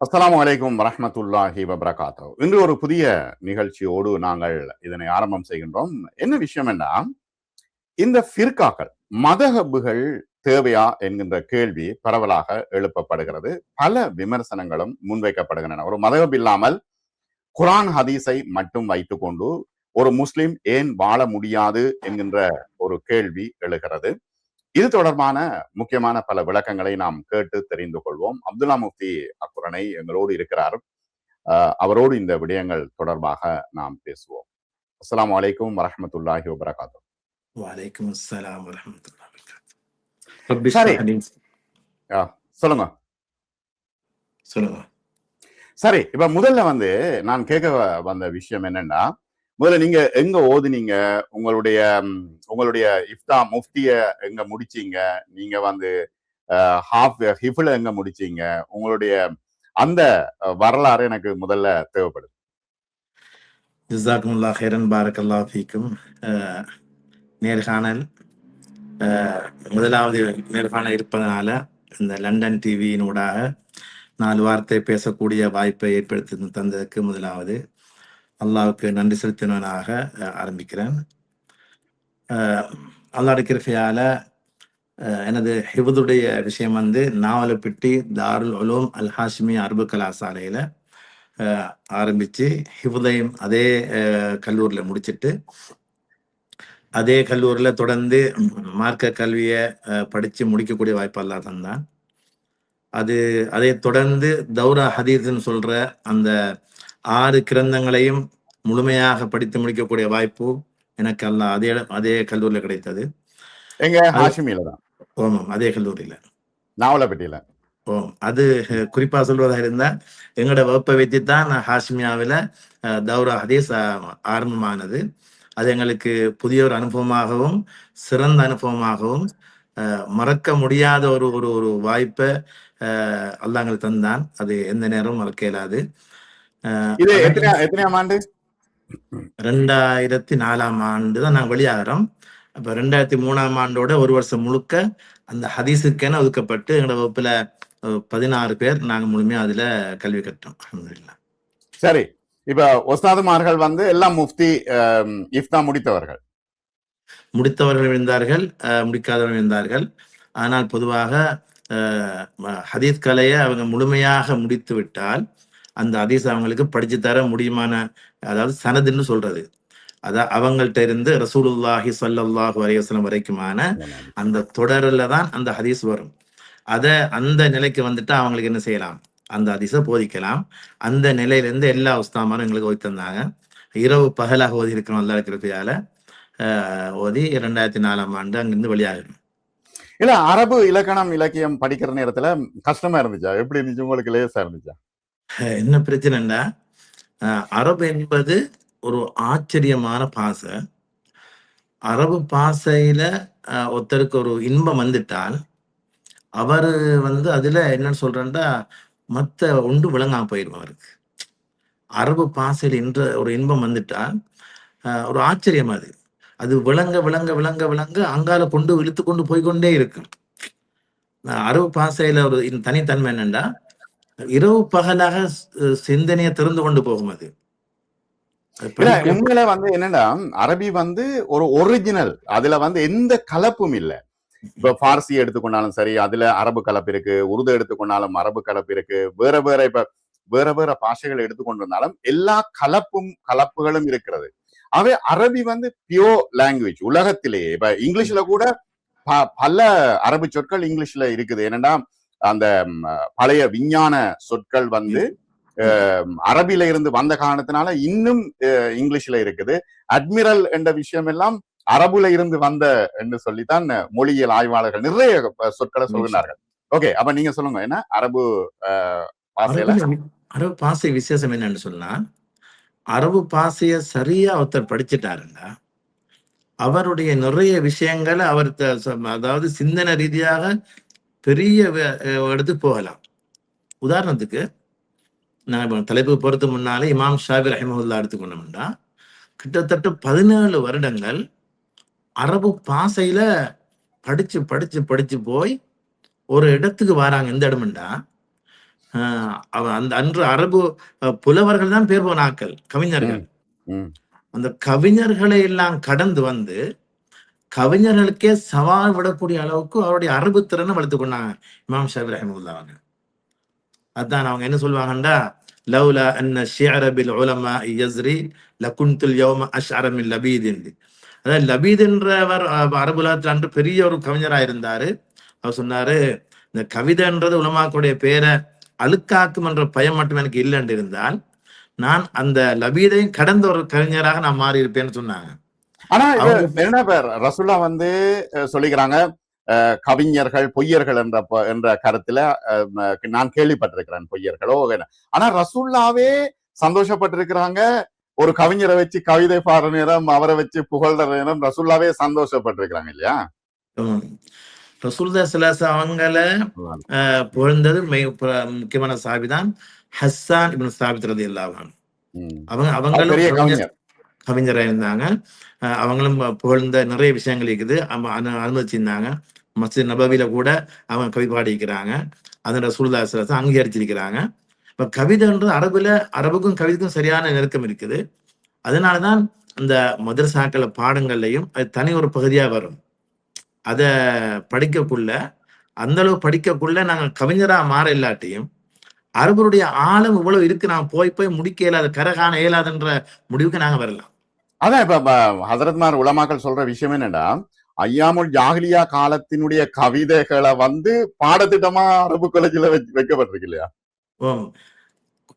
அஸ்ஸலாமு அலைக்கும் வரஹ்மத்துல்லாஹி வபரகாத்துஹு. இன்று ஒரு புதிய நிகழ்ச்சியோடு நாங்கள் இதனை ஆரம்பம் செய்கின்றோம். என்ன விஷயம் என்றால், இந்த ஃபிர்காக்கள் மதஹப்புகள் தேவையா என்கின்ற கேள்வி பரவலாக எழுப்பப்படுகிறது. பல விமர்சனங்களும் முன்வைக்கப்படுகின்றன. ஒரு மதஹப் இல்லாமல் குர்ஆன் ஹதீஸை மட்டும் வைத்துக்கொண்டு ஒரு முஸ்லிம் ஏன் வாழ முடியாது என்கின்ற ஒரு கேள்வி எழுகிறது. இது தொடர்பான முக்கியமான பல விளக்கங்களை நாம் கேட்டு தெரிந்து கொள்வோம். அப்துல்லா முஃப்தி அக்குரணை எங்களோடு இருக்கிறார். அவரோடு இந்த விடயங்கள் தொடர்பாக நாம் பேசுவோம். அஸ்ஸலாமு அலைக்கும் வரஹ்மத்துல்லாஹி வபரகாத்துஹு. வலைக்கும் அஸ்ஸலாம் வரஹ்மத்துல்லாஹி சரி, வபரகாத்துஹு. சொல்லுங்க. சரி, இப்ப முதல்ல நான் கேட்க வந்த விஷயம் என்னன்னா, முதல்ல நீங்க எங்க ஓதுனீங்க? உங்களுடைய இஃப்தா முஃப்திய எங்க முடிச்சீங்க? நீங்க ஹிஃப்ல எங்க முடிச்சீங்க? உங்களுடைய அந்த வரலாறு எனக்கு முதல்ல தேவைப்படுது. ஜஸாக்குமுல்லாஹ் ஹைரன், பாரக்கல்லாஹு ஃபீக்கும். நேர்காணல் முதலாவது நேர்காணல் இருப்பதனால இந்த லண்டன் டிவியினூடாக 4 வார்த்தை பேசக்கூடிய வாய்ப்பை ஏற்படுத்தி தந்ததுக்கு முதலாவது அல்லாஹ்வுக்கு நன்றி செலுத்தினவனாக ஆரம்பிக்கிறேன். அல்லாஹ் கிருபையால எனது ஹிஃபுடைய விஷயம் நாவலப்பிட்டி தாருல் உலூம் அல் ஹாஷிமி அரபு கலாசாலையில் ஆரம்பித்து ஹிஃபுதையும் அதே கல்லூரியில் முடிச்சுட்டு அதே கல்லூரியில் தொடர்ந்து மார்க்க கல்வியை படித்து முடிக்கக்கூடிய வாய்ப்பு அல்லாஹ் தந்தான். அதை தொடர்ந்து தௌரா ஹதீஸ்ன்னு சொல்கிற அந்த 6 கிரந்தங்களையும் முழுமையாக படித்து முடிக்கக்கூடிய வாய்ப்பு எனக்கு அல்லாஹ் அதே கல்லூரியில் கிடைத்தது. எங்க ஹாஷிமியில தான்? ஓமாம், அதே கல்லூரியில், நாவலப்பட்டியில. அது குறிப்பா சொல்வதாக இருந்தா எங்களோட வகுப்பை வைத்து தான் ஹாஷ்மியாவில் தௌரா ஹதீஸ் ஆரம்பமானது. அது எங்களுக்கு புதிய ஒரு அனுபவமாகவும் சிறந்த அனுபவமாகவும் மறக்க முடியாத ஒரு ஒரு ஒரு வாய்ப்பை அல்லாஹ் எங்களுக்கு தந்தான். அது எந்த நேரமும் மறக்க இயலாது. இது எத்தனையாம் ஆண்டு? 2004ஆம் ஆண்டு தான் நாங்கள் வெளியாகிறோம். அப்ப 2003ஆம் ஆண்டோட ஒரு வருஷம் முழுக்க அந்த ஹதீஸுக்கென ஒதுக்கப்பட்டு எங்களோட வகுப்புல 16 பேர் நாங்க முழுமையா அதுல கல்வி கற்றோம். அல்ஹம்துலில்லாஹ். சரி, இப்ப உஸ்தாதுமார்கள் எல்லாம் முஃப்தி இஃப்தா முடித்தவர்கள் இருந்தார்கள், முடிக்காதவர்கள் இருந்தார்கள். ஆனால் பொதுவாக ஹதீஸ் கலையை அவங்க முழுமையாக முடித்து விட்டால் அந்த ஹதீஸ் அவங்களுக்கு படிச்சு தர முடியுமான, அதாவது சனதுன்னு சொல்றது, அதான் அவங்கள்ட்ட இருந்து ரசூலுல்லாஹி ஸல்லல்லாஹு அலைஹி வஸல்லம் வரைக்குமான அந்த தொடரில் தான் அந்த ஹதீஸ் வரும். அந்த நிலைக்கு அவங்களுக்கு என்ன செய்யலாம்? அந்த ஹதீஸை போதிக்கலாம். அந்த நிலையிலிருந்து எல்லா உஸ்தாமாரும் எங்களுக்கு ஓதி தந்தாங்க. இரவு பகலாக ஓதி இருக்கிறோம் அல்லாஹ் கிருபையால. ஓதி 2004ஆம் ஆண்டு அங்கிருந்து வெளியாகணும். இல்ல, அரபு இலக்கணம் இலக்கியம் படிக்கிற நேரத்துல கஷ்டமா இருந்துச்சா? எப்படி இருந்துச்சு? உங்களுக்கு லேசா இருந்துச்சா? என்ன பிரச்சனைன்னா, அரபு என்பது ஒரு ஆச்சரியமான பாசை. அரபு பாசையில ஒருத்தருக்கு ஒரு இன்பம் வந்துட்டால் அவரு அதுல என்னன்னு சொல்றேன்டா, மத்த ஒன்று விளங்காம போயிடும் அவருக்கு. அரபு பாசையில் என்ற ஒரு இன்பம் வந்துட்டா ஒரு ஆச்சரியம். அது விளங்க விளங்க விளங்க விளங்க அங்கால கொண்டு இழுத்து கொண்டு போய்கொண்டே இருக்கும். அரபு பாசையில ஒரு தனித்தன்மை என்னன்னா, இரவு பகலாக சிந்தனையை திறந்து கொண்டு போகும். அது உண்மையில என்னன்னா, அரபி ஒரு ஒரிஜினல். அதுல எந்த கலப்பும் இல்லை. இப்ப பார்சி எடுத்துக்கொண்டாலும் சரி, அதுல அரபு கலப்பு இருக்கு. உருது எடுத்துக்கொண்டாலும் அரபு கலப்பு இருக்கு. வேற வேற பாஷைகள் எடுத்துக்கொண்டிருந்தாலும் எல்லா கலப்புகளும் இருக்கிறது. அவை அரபி பியோர் லாங்குவேஜ். உலகத்திலேயே இப்ப இங்கிலீஷ்ல கூட பல அரபு சொற்கள் இங்கிலீஷ்ல இருக்குது. ஏன்னா அந்த பழைய விஞ்ஞான சொற்கள் அரபில இருந்து வந்த காரணத்தினால இன்னும் இங்கிலீஷ்ல இருக்குது. அட்மிரல் என்ற விஷயம் எல்லாம் அரபுல இருந்து வந்த என்று சொல்லித்தான் மொழியியல் ஆய்வாளர்கள் நிறைய சொற்களை சொல்கிறார்கள். ஓகே, அப்ப நீங்க சொல்லுங்க, என்ன அரபு பாசை விசேஷம் என்னன்னு சொன்னா, அரபு பாசைய சரியா ஒருத்தர் படிச்சுட்டாருன்னா அவருடைய நிறைய விஷயங்களை அவர் அதாவது சிந்தனை ரீதியாக பெரிய எடுத்து போகலாம். உதாரணத்துக்கு நான் தலைப்பு பொறுத்து முன்னாலே இமாம் ஷாஃபி ரஹிமஹுல்லாஹ் எடுத்துக்கொண்டோம்னா, கிட்டத்தட்ட 17 வருடங்கள் அரபு பாசையில படிச்சு படிச்சு படிச்சு போய் ஒரு இடத்துக்கு வராங்க. எந்த இடம்டா, அந்த அன்று அரபு புலவர்கள் தான் பேர் போன ஆக்கள், கவிஞர்கள். அந்த கவிஞர்களை எல்லாம் கடந்து வந்து கவிஞர்களுக்கே சவால் விடக்கூடிய அளவுக்கு அவருடைய அரபு திறனை வளர்த்து கொண்டாங்க இமாம் ஷாஃபி ரஹிமஹுல்லாஹ் அவங்க. அதான் அவங்க என்ன சொல்லுவாங்கண்டா, லவ்லா அன்ன ஷிஅர பில் உலமா யஸ்ரி லகுன்துல் யௌம அஷ்அர மின் லபீத். அதாவது லபீத் என்றவர் அரபு உலகத்தில் அன்று பெரிய ஒரு கவிஞரா இருந்தாரு. அவர் சொன்னாரு, இந்த கவிதைன்றது உலமாக்களுடைய பேரை அழுக்காக்கும் என்ற பயம் மட்டும் எனக்கு இல்லைன்னு இருந்தால் நான் அந்த லபீதையும் கடந்த ஒரு கவிஞராக நான் மாறி இருப்பேன்னு சொன்னாங்க. ஆனா என்ன ரசூல்லா வந்து சொல்லிக்கிறாங்க, கவிஞர்கள் பொய்யர்கள் என்ற கருத்துல நான் கேள்விப்பட்டிருக்கிறேன், பொய்யர்களோ. ஆனா ரசூல்லாவே சந்தோஷப்பட்டிருக்கிறாங்க. ஒரு கவிஞரை வச்சு கவிதை பாடுற நேரம், அவரை வச்சு புகழ்ற நேரம் ரசூல்லாவே சந்தோஷப்பட்டிருக்கிறாங்க இல்லையா? ரசூலுல்லாஹி ஸல்லல்லாஹு அலைஹி வஸல்லம் அவங்கள புகழ்ந்தது முக்கியமான சாபிதான் ஹஸ்ஸான் இப்னு சாபித் ரலியல்லாஹு அன்ஹு. அவங்களும் கவிஞராக இருந்தாங்க. அவங்களும் புகழ்ந்த நிறைய விஷயங்கள் இருக்குது, அனுமதிச்சிருந்தாங்க. மஸ்ஜித் நபவியில கூட அவங்க கவி பாடிக்கிறாங்க. அதோட ரசூலுல்லாஹி ஸல்லல்லாஹு அலைஹி வஸல்லம் அங்கீகரிச்சிருக்கிறாங்க. இப்ப கவிதைன்றது அரபுக்கும் கவிதைக்கும் சரியான நெருக்கம் இருக்குது. அதனாலதான் அந்த மதரசாக்கள பாடங்கள்லையும் அது தனி ஒரு பகுதியா வரும். அத படிக்கக்குள்ள அந்த அளவு படிக்கக்குள்ள நாங்க கவிஞரா மாற இல்லாட்டியும் அரபருடைய ஆழம் இவ்வளவு இருக்கு, நான் போய் முடிக்க இயலாத, கரகாண இயலாதுன்ற முடிவுக்கு நாங்க வரலாம். அதான் இப்ப ஹசரத்மார் உலமாக்கள் சொல்ற விஷயம் என்னன்னா, ஐயாமுல் ஜாஹிலியா காலத்தினுடைய கவிதைகளை வந்து பாடத்திட்டமா அரபு காலேஜ்ல வைக்கப்பட்டிருக்கு இல்லையா?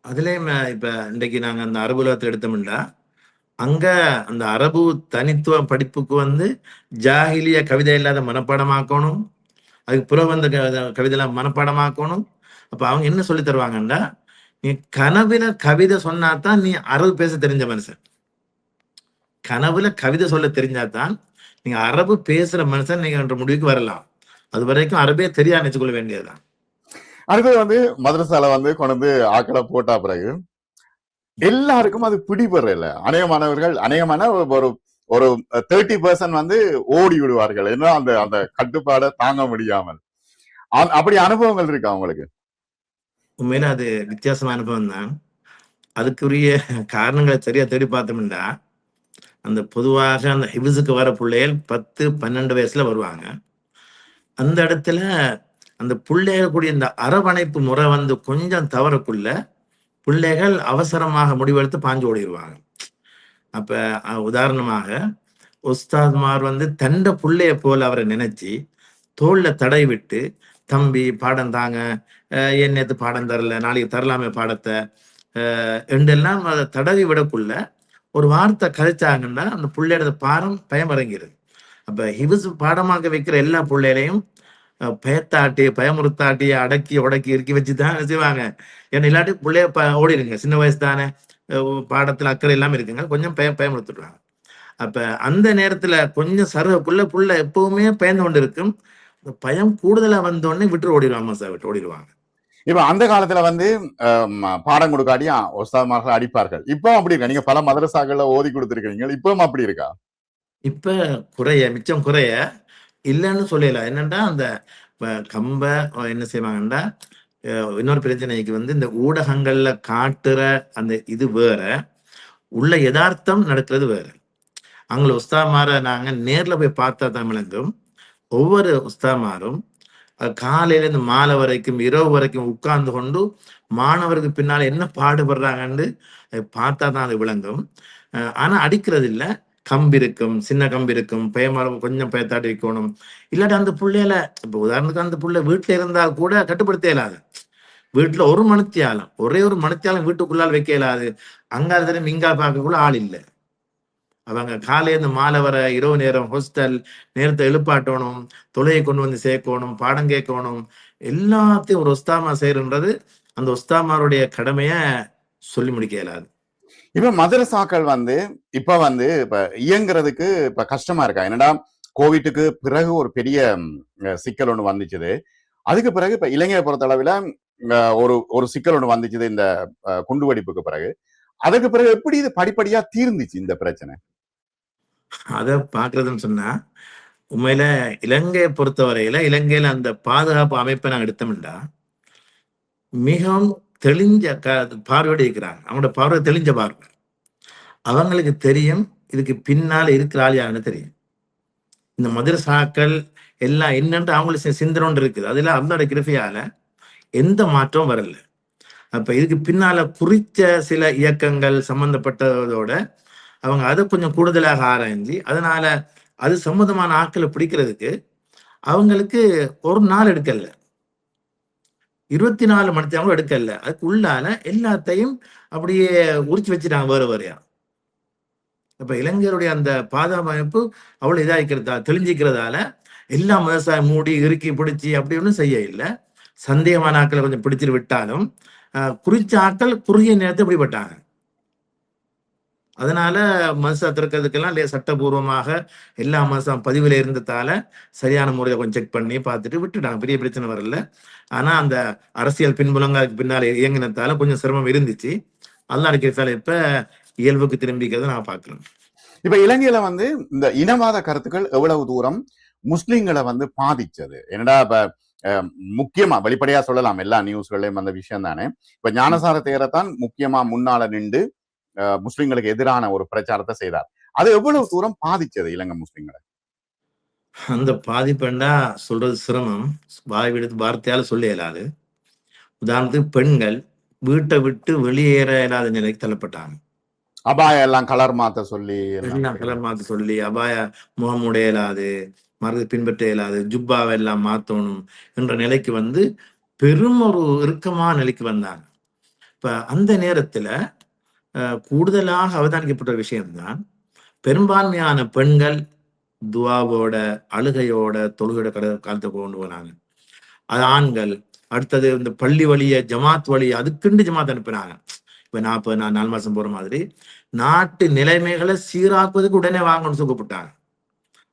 அதுலயும் இப்ப இன்றைக்கு நாங்க அந்த அரபு உலகத்தை எடுத்தோம்னா, அங்க அந்த அரபு தனித்துவ படிப்புக்கு வந்து ஜாஹிலிய கவிதை இல்லாத மனப்பாடமாக்கணும், அதுக்கு புறவந்த கவிதைலாம் மனப்பாடமாக்கணும். அப்ப அவங்க என்ன சொல்லி தருவாங்கன்னா, நீ கனவுல கவிதை சொன்னாதான் நீ அரபு பேச தெரிஞ்ச மனுஷன். கனவுல கவிதை சொல்ல தெரிஞ்சாதான் நீங்க அரபு பேசுற மனுஷன் நீங்க என்ற முடிவுக்கு வரலாம். அது வரைக்கும் அரபே தெரியா நினைச்சுக்கொள்ள வேண்டியதுதான். அடுத்தது வந்து மதரசால வந்து கொண்டு ஆக்களை போட்டா பிறகு எல்லாருக்கும் அது பிடிபடுறல. அநேகமான ஒரு ஒரு 30% வந்து ஓடி விடுவார்கள், ஏன்னா அந்த அந்த கட்டுப்பாடை தாங்க முடியாமல். அப்படி அனுபவங்கள் இருக்கா உங்களுக்கு? உண்மையில அது வித்தியாசமான அனுபவம் தான். அதுக்குரிய காரணங்களை சரியா தேடி பார்த்தோம்னா, அந்த பொதுவாக அந்த ஹிப்ஸுக்கு வர பிள்ளைகள் 10-12 வயசுல வருவாங்க. அந்த இடத்துல அந்த பிள்ளைகள் கூடிய இந்த அரவணைப்பு முறை வந்து கொஞ்சம் தவறக்குள்ள பிள்ளைகள் அவசரமாக முடிவெடுத்து பாஞ்சு ஓடிடுவாங்க. அப்ப உதாரணமாக உஸ்தாத்மார் வந்து தண்ட பிள்ளைய போல அவரை நினைச்சு தோல்ல தடை விட்டு, தம்பி பாடம் தாங்க, ஏன் நேத்து பாடம் தரல, நாளைக்கு தரலாமே பாடத்தை என்றெல்லாம் அதை தடவி விடக்குள்ள ஒரு வார்த்தை கழிச்சாங்கன்னா அந்த பிள்ளையோட பயம் இறங்கிறது. அப்ப ஹிப்ஸ் பாடமாக வைக்கிற எல்லா பிள்ளைகளையும் பயத்தாட்டி பயமுறுத்தாட்டி அடக்கி உடக்கி இறுக்கி வச்சுதான் செய்வாங்க. ஏன்னா இல்லாட்டி பிள்ளைய ஓடிடுங்க, சின்ன வயசு தானே, பாடத்துல அக்கறை இல்லாம இருக்குங்க, கொஞ்சம் பயமுறுத்துடுவாங்க. அப்ப அந்த நேரத்துல கொஞ்சம் சருகுள்ள புள்ள எப்பவுமே பயந்து கொண்டு இருக்கும். பயம் கூடுதலா வந்தோடனே விட்டு ஓடிடுவாங்க, விட்டு ஓடிடுவாங்க. இப்ப அந்த காலத்துல வந்து பாடம் கொடுக்காட்டியா உஸ்தாத்மார்கள் அடிப்பார்கள். இப்போ அப்படி இருக்கா? நீங்க பல மதரசாக்கள்ல ஓதி கொடுத்திருக்கீங்க, இப்பவும் அப்படி இருக்கா? இப்ப மிச்சம் குறைய இல்லைன்னு சொல்லலாம். என்னன்னா அந்த கம்ப என்ன செய்வாங்கன்னா, இன்னொரு பிரச்சனைக்கு வந்து இந்த ஊடகங்கள்ல காட்டுற அந்த இது வேற, உள்ள யதார்த்தம் நடக்கிறது வேற. அவங்கள உஸ்தாமார நாங்க நேர்ல போய் பார்த்தா தான் விளங்கும். ஒவ்வொரு உஸ்தாமாரும் காலையில இருந்து மாலை வரைக்கும் இரவு வரைக்கும் உட்கார்ந்து கொண்டு மாணவருக்கு பின்னால என்ன பாடுபடுறாங்கன்னு பார்த்தா தான் அது விளங்கும். ஆனா அடிக்கிறது இல்ல, கம்பு இருக்கும், சின்ன கம்பு இருக்கும், பயமரம் கொஞ்சம் பயத்தாட்டி வைக்கணும். இல்லாட்டி அந்த பிள்ளையில இப்ப உதாரணத்துக்கு அந்த பிள்ளை வீட்டுல இருந்தா கூட கட்டுப்படுத்த இயலாது. வீட்டுல ஒரே ஒரு மணித்தியாலம் வீட்டுக்குள்ளால் வைக்க இயலாது. அங்கால தெரியும் இங்கா பார்க்கக்குள்ள ஆள் இல்லை. அவங்க காலையில மாலை வர இரவு நேரம் ஹாஸ்டல் நேரத்தை எழுப்பாட்டணும், தொலையை கொண்டு வந்து சேர்க்கணும், பாடம் கேட்கணும், எல்லாத்தையும் ஒரு உஸ்தாமா செய்யறது அந்த உஸ்தாமாருடைய கடமைய சொல்லி முடிக்க இயலாது. இப்ப மதரசாக்கள் வந்து இப்ப இயங்குறதுக்கு இப்ப கஷ்டமா இருக்கா? என்னடா கோவிட்டுக்கு பிறகு ஒரு பெரிய சிக்கல் ஒண்ணு வந்துச்சுது. அதுக்கு பிறகு இப்ப இலங்கையை பொறுத்த அளவுல ஒரு சிக்கல் ஒண்ணு வந்துச்சுது இந்த குண்டுவெடிப்புக்கு பிறகு. அதுக்கு பிறகு எப்படி இது படிப்படியா தீர்ந்துச்சு இந்த பிரச்சனை? அத பாக்குறதுன்னு சொன்னா, உண்மையில இலங்கையை பொறுத்தவரையில இலங்கையில அந்த பாதுகாப்பு அமைப்பை நாங்க எடுத்தோம்டா, மிகவும் தெளிஞ்ச பார்வையோடு இருக்கிறாங்க. அவங்களோட பார்வை தெளிஞ்ச பார்வை. அவங்களுக்கு தெரியும் இதுக்கு பின்னால இருக்கிற ஆள் யாருன்னு தெரியும். இந்த மதரசாக்கள் எல்லாம் என்னன்னு அவங்களுக்கு சிந்தனை இருக்குது. அதுல அல்லாஹ்வுடைய கிருபையால எந்த மாற்றம் வரல. அப்ப இதுக்கு பின்னால குறித்த சில இயக்கங்கள் சம்பந்தப்பட்டதோட அவங்க அதை கொஞ்சம் கூடுதலாக ஆராய்ஞ்சு, அதனால அது சம்பந்தமான ஆட்களை பிடிக்கிறதுக்கு அவங்களுக்கு ஒரு நாள் எடுக்கல, 24 மணி நேரம் எடுக்கல. அதுக்கு உள்ளால எல்லாத்தையும் அப்படியே உரிச்சு வச்சுட்டாங்க வேற வேறையா. அப்ப இளைஞருடைய அந்த பாதுகாப்பு அவ்வளவு இதாகிக்கிறதா தெளிஞ்சிக்கிறதால எல்லா விவசாயம் மூடி இறுக்கி பிடிச்சி அப்படி ஒன்றும் செய்ய இல்லை. சந்தேகமான ஆட்களை கொஞ்சம் பிடிச்சிட்டு விட்டாலும் குறிச்ச ஆட்கள் குறுகிய நேரத்தை பிடிபட்டாங்க. அதனால மதரசா திறக்கிறதுக்கெல்லாம் சட்டபூர்வமாக எல்லா மதரசா பதிவுல இருந்ததால சரியான முறையை கொஞ்சம் செக் பண்ணி பார்த்துட்டு விட்டுட்டாங்க. பெரிய பிரச்சனை வரல. ஆனா அந்த அரசியல் பின்புலங்க அதுக்கு பின்னால இயங்கினதால கொஞ்சம் சிரமம் இருந்துச்சு. அல்லாஹ் இருக்கிறதால இப்ப இயல்புக்கு திரும்பிக்கிறத நான் பார்க்கிறேன். இப்ப இலங்கையில வந்து இந்த இனவாத கருத்துக்கள் எவ்வளவு தூரம் முஸ்லிம்களை வந்து பாதிச்சது? என்னடா இப்ப முக்கியமா வெளிப்படையா சொல்லலாம், எல்லா நியூஸ்களையும் அந்த விஷயம் தானே. இப்ப ஞானசார தேரத்தான் முக்கியமா முன்னால நின்று முஸ்லிம்களுக்கு எதிரான ஒரு பிரச்சாரத்தை செய்தார். அது எவ்வளவு தூரம் பாதிச்சது இலங்கை முஸ்லிம்களை? அந்த பாதிப்புண்டா சொல்றது சிரமம், வாய் விடுத்து வார்த்தையால சொல்ல இயலாது. உதாரணத்துக்கு பெண்கள் வீட்டை விட்டு வெளியேற இயலாத நிலைக்கு தள்ளப்பட்டாங்க. அபாயம் எல்லாம் கலர் மாத்த சொல்லி எல்லாம் கலர் மாத்த சொல்லி, அபாய முகமுடைய இயலாது, மருந்து பின்பற்ற இயலாது, ஜுப்பாவை எல்லாம் மாத்தணும் என்ற நிலைக்கு வந்து பெரும் ஒரு இறுக்கமான நிலைக்கு வந்தாங்க. இப்ப அந்த நேரத்துல கூடுதலாக அவதானிக்கப்பட்ட விஷயம்தான், பெரும்பான்மையான பெண்கள் துவாவோட அழுகையோட தொழுகையோட காலத்தை கொண்டு போனாங்க. அது ஆண்கள் அடுத்தது இந்த பள்ளி வழிய ஜமாத் வழி அதுக்குண்டு ஜமாத் அனுப்பினாங்க. இப்ப நான் 4 மாசம் போற மாதிரி நாட்டு நிலைமைகளை சீராக்குவதற்கு உடனே வாங்கணும்னு சொல்லப்பட்டாங்க.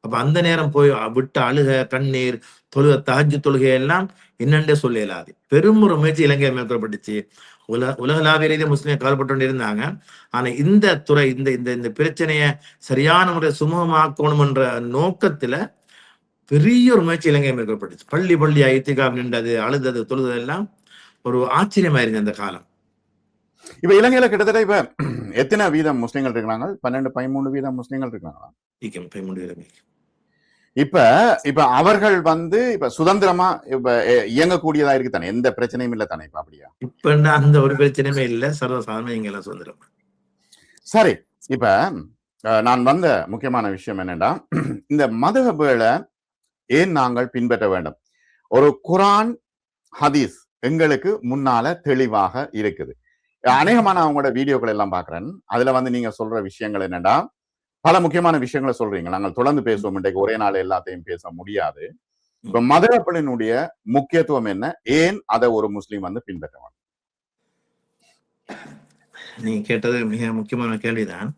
அப்ப அந்த நேரம் போய் விட்ட அழுக கண்ணீர் தொழுகை தஹஜ்ஜுத் தொழுகை எல்லாம் என்னென்றே சொல்ல இயலாது. பெரும் ஒரு முயற்சி இலங்கை மேற்கொள்ளப்பட்டுச்சு. உலகளாவிய ரீதியாக முஸ்லீம் கவலைப்பட்டு இருந்தாங்க. ஆனா இந்த துறை இந்த இந்த இந்த பிரச்சனைய சரியான முறை சுமூகமாக்கணும் என்ற நோக்கத்துல பெரிய ஒரு முயற்சி இலங்கை மேற்கொள்ளப்பட்டுச்சு. பள்ளி பள்ளியா இத்திகாப் நின்றது, அழுதது தொழுது எல்லாம் ஒரு ஆச்சரியமாயிருந்த அந்த காலம். இப்ப இலங்கையில கிட்டத்தட்ட இப்ப எத்தனை வீதம் முஸ்லிம்கள் இருக்கிறாங்க? 12-13 வீதம் முஸ்லிம்கள் இருக்காங்களா? 13 வீதம். இப்ப இப்ப அவர்கள் வந்து இப்ப சுதந்திரமா இப்ப இயங்கக்கூடியதா இருக்கு தானே, எந்த பிரச்சனையும் இல்ல தானே இப்ப? அப்படியா? இப்ப அந்த ஒரு பிரச்சனையுமே இல்ல, சர்வசாதாரணமா இங்க எல்லாம் சுதந்திரம். சரி, இப்ப நான் வந்த முக்கியமான விஷயம் என்னன்னா, இந்த மதுஹபுகளை ஏன் நாங்கள் பின்பற்ற வேண்டும்? ஒரு குரான் ஹதீஸ் எங்களுக்கு முன்னால தெளிவாக இருக்குது. அநேகமான அவங்களோட வீடியோக்கள் எல்லாம் பாக்குறேன். அதுல வந்து நீங்க சொல்ற விஷயங்கள் என்னன்னா, பல முக்கியமான விஷயங்களை சொல்றீங்க. நாங்கள் தொடர்ந்து பேசுவோம், இன்றைக்கு ஒரே நாள் எல்லாத்தையும் பேச முடியாது. இப்ப மதுஹபுகளினுடைய முக்கியத்துவம் என்ன, ஏன் அதை ஒரு முஸ்லீம் வந்து பின்பற்ற வேண்டும்? நீங்க கேட்டது மிக முக்கியமான கேள்விதான்.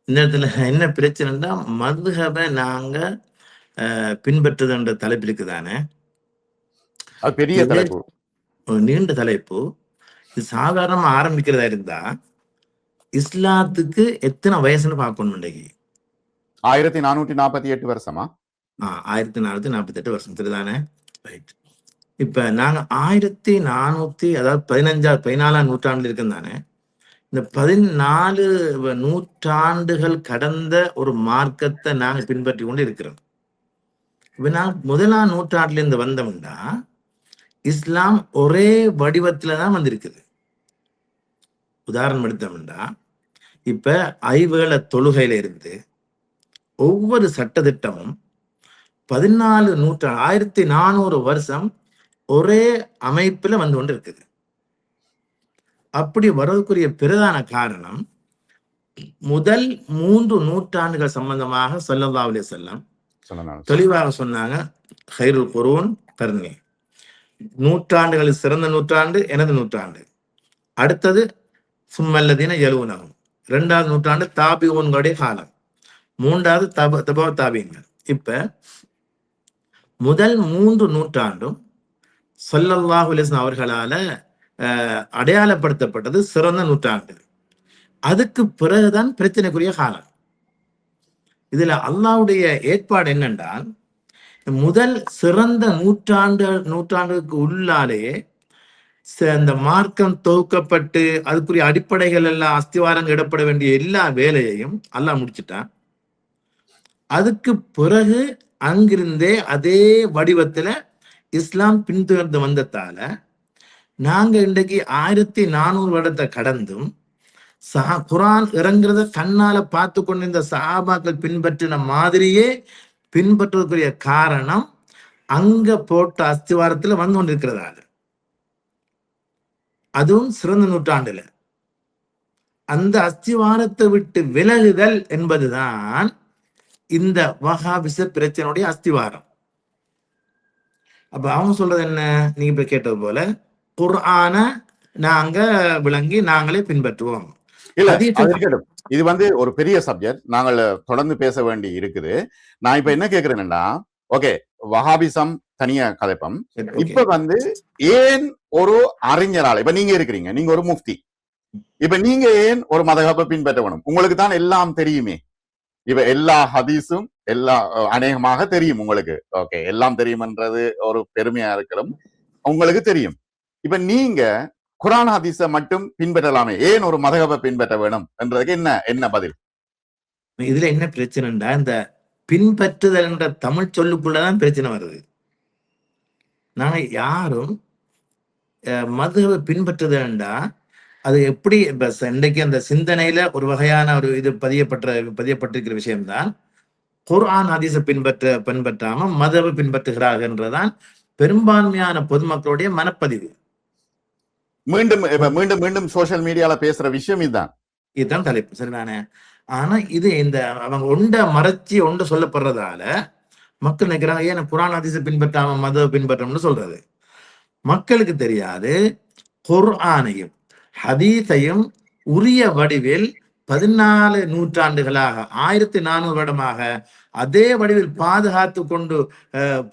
இந்த இடத்துல என்ன பிரச்சனைன்னா, மதுஹபை நாங்க பின்பற்றுதுன்ற தலைப்பு இருக்குதானே, அது பெரிய தலைப்பு, ஒரு நீண்ட தலைப்பு. இது சாதாரணமா ஆரம்பிக்கிறதா இருந்தா இஸ்லாத்துக்கு எத்தனை வயசுன்னு பார்க்கணும். இன்றைக்கு 1448 வருஷமா? 1448 வருஷம் தெரியுதானே? ரைட். இப்ப நாங்க 1400 அதாவது 14ஆம் நூற்றாண்டுல இருக்குதானே. இந்த 14 நூற்றாண்டுகள் கடந்த ஒரு மார்க்கத்தை நாங்க பின்பற்றி கொண்டு இருக்கிறோம். இப்ப நான் 1ஆம் நூற்றாண்டுல இருந்து வந்தோம்னா இஸ்லாம் ஒரே வடிவத்துலதான் வந்திருக்குது. உதாரணம் எடுத்தோம்னா, இப்ப ஐவேளை தொழுகையில இருந்து ஒவ்வொரு சட்டத்திட்டமும் 14 நூற்றாண்டு 1400 வருஷம் ஒரே அமைப்புல வந்து கொண்டு இருக்குது. அப்படி வருவதற்குரிய பிரதான காரணம், முதல் 3 நூற்றாண்டுகள் சம்பந்தமாக ஸல்லல்லாஹு அலைஹி வஸல்லம் தெளிவாக சொன்னாங்க, கைருல் குரூன் கர்னி, நூற்றாண்டுகளில் சிறந்த நூற்றாண்டு எனது நூற்றாண்டு. அடுத்தது சும்மல்லதீன யலூனஹும், 2வது நூற்றாண்டு தாபிஊன்களுடைய காலம், 3வது தபா தாபீன்கள். இப்ப முதல் 3 நூற்றாண்டும் ஸல்லல்லாஹு அலைஹி வஸல்லம் அவர்களால அடையாளப்படுத்தப்பட்டது சிறந்த நூற்றாண்டு. அதுக்கு பிறகுதான் பிரச்சனைக்குரிய காலம். இதுல அல்லாஹ்வுடைய ஏற்பாடு என்னென்றால், முதல் சிறந்த நூற்றாண்டுக்கு உள்ளாலேயே இந்த மார்க்கம் தொகுக்கப்பட்டு அதுக்குரிய அடிப்படைகள் எல்லாம் அஸ்திவாரங்கள் இடப்பட வேண்டிய எல்லா வேலையையும் அல்லாஹ் முடிச்சுட்டான். அதுக்கு பிறகு அங்கிருந்தே அதே வடிவத்துல இஸ்லாம் பின்தொடர்ந்து வந்ததால நாங்க இன்றைக்கு 1400 வருடத்தை கடந்தும் குரான் இறங்குறத கண்ணால பார்த்து கொண்டிருந்த சஹாபாக்கள் பின்பற்றின மாதிரியே பின்பற்றுவதற்குரிய காரணம் அங்க போட்ட அஸ்திவாரத்துல வந்து கொண்டிருக்கிறதால, அதுவும் சிறந்த நூற்றாண்டுல அந்த அஸ்திவாரத்தை விட்டு விலகுதல் என்பதுதான் இந்த வஹாபிச பிரச்சனையுடைய அஸ்திவாரம். அப்ப அவங்க சொல்றது என்ன? நீங்க இப்ப கேட்டது போல குர்ஆன நாங்க விளங்கி நாங்களே பின்பற்றுவோம். இல்ல அது இருக்கட்டும். இது வந்து ஒரு பெரிய சப்ஜெக்ட், நாங்கள் தொடர்ந்து பேச வேண்டி இருக்குது. நான் இப்ப என்ன கேக்குறேன்னா, ஓகே வஹாபிசம் தனியா கதைப்பம். இப்ப வந்து ஏன் ஒரு அறிஞரால, இப்ப நீங்க இருக்கிறீங்க, நீங்க ஒரு முஃப்தி, இப்ப நீங்க ஏன் ஒரு மதகபை பின்பற்ற வேணும்? உங்களுக்கு தான் எல்லாம் தெரியுமே. இப்ப எல்லா ஹதீஸும் எல்லா அநேகமாக தெரியும் உங்களுக்கு. ஓகே, எல்லாம் தெரியும்ன்றது ஒரு பெருமையா இருக்கலாம், உங்களுக்கு தெரியும். இப்ப நீங்க குரான் ஹதீஸ மட்டும் பின்பற்றலாமே, ஏன் ஒரு மதகபை பின்பற்ற வேணும் என்றதுக்கு என்ன பதில்? இதுல என்ன பிரச்சனைடா, இந்த பின்பற்றுதல் என்ற தமிழ் சொல்லுக்குள்ளதான் பிரச்சனை வருது. நாங்க யாரும் மதகபை பின்பற்றுதல்டா அது எப்படி இன்றைக்கு அந்த சிந்தனையில ஒரு வகையான ஒரு இது பதியப்பட்டிருக்கிற விஷயம்தான் குர்ஆன் ஹதீஸை பின்பற்றாம மதவை பின்பற்றுகிறார்கள் என்றதான் பெரும்பான்மையான பொதுமக்களுடைய மனப்பதிவு. மீண்டும் மீண்டும் மீண்டும் சோசியல் மீடியால பேசுற விஷயம் இதுதான் தலைப்பு, சரிதானே? ஆனா இது இந்த அவங்க ஒண்ட மறைச்சி ஒன்று சொல்லப்படுறதால மக்கள் நினைக்கிறாங்க, ஏன் குர்ஆன் ஹதீஸை பின்பற்றாம மதவை பின்பற்றோம்னு சொல்றது. மக்களுக்கு தெரியாது குர்ஆனையும் ஹதீஸையும் உரிய வடிவில் 14 நூற்றாண்டுகளாக 1400 வருடமாக அதே வடிவில் பாதுகாத்து கொண்டு